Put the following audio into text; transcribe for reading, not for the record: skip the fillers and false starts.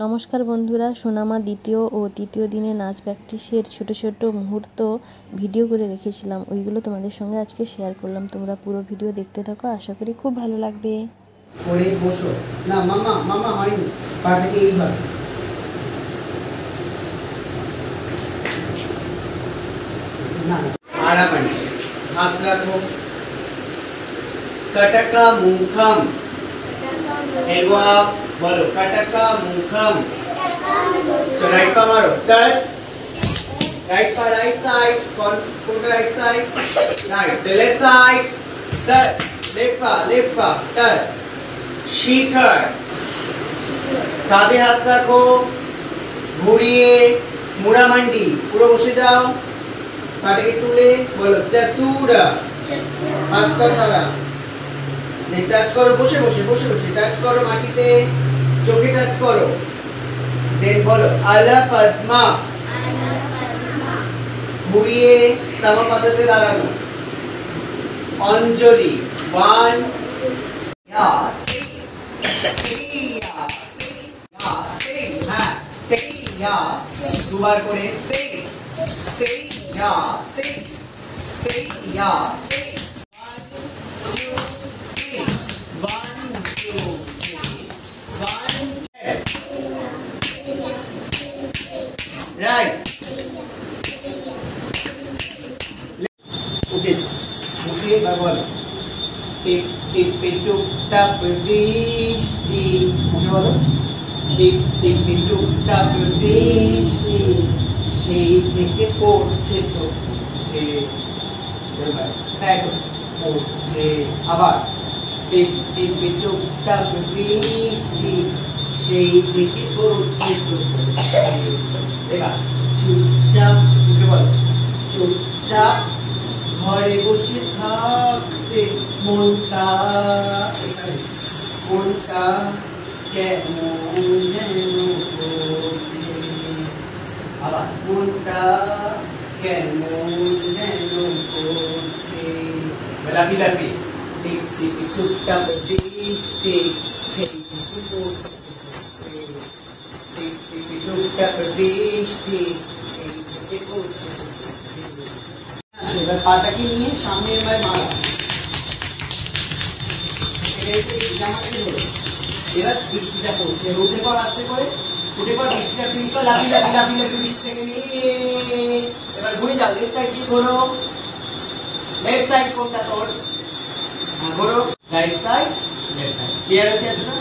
নমস্কার বন্ধুরা, সোনামা দ্বিতীয় ও তৃতীয় দিনে নাচ প্র্যাকটিসের ছোট ছোট মুহূর্ত ভিডিও করে রেখেছিলাম। ওইগুলো তোমাদের সঙ্গে আজকে শেয়ার করলাম। তোমরা পুরো ভিডিও দেখতে থাকো, আশা করি খুব ভালো লাগবে। পরে বসো না, মামা মামা হয়নি, পাটাকে এইভাবে না না আড়াবাড়ি হাত রাখো। कटका मुखम एल्बो अप, बोलो कटका मुखम। तो राइट पा मारो, टच राइट पा, राइट साइड कौन right side, right the left side touch, left पा टच। शिखर कांधे हाथ रखो, घुरिए मुड़ा मंडी, पूरा बसे जाओ। पाटे के तुले बोलो चतुरा, पांच कर तारा টাচ করো, বসে বসে বসে বসে টাচ করো মাটিতে, চোখে টাচ করো। দেন বলো আলা পদ্মা, ঘুরিয়ে সমপাদাতে দাঁড়ানো। অঞ্জলি ওয়ান, দুবার করে right. Okay. Okay, bawal. Tip pintu tak berdiri. Okay, bawal. Tip pintu tak berdiri. সেই থেকে পড়ছে তো সে, পড়ছে আবার। টিপ পিন্টু tak berdiri. সেই থেকে পড়ছে তো এবার চুপচাপ, উঠে বলো চুপচাপ ঘরে বসে থাকতে মনটা কেমন যেন করছে। আবার মনটা কেমন যেন করছে। লাফি লাফি টিপ টিপ চুপচাপ বৃষ্টি সেই থেকে পড়ছে। এবার পাটাকে নিয়ে সামনে এবার মারা, এবার বৃষ্টিটা পড়ছে। উঠে পর আস্তে করে, উঠে পর বৃষ্টিটা ফিল করে লাফি লাফি লাফি লাফি বৃষ্টিটাকে নিয়ে এবার ঘুরে যাও। লেফট সাইড দিয়ে ঘোরো, লেফট সাইড কোনটা তোর, ঘোরো right side left side. Clear আছে না?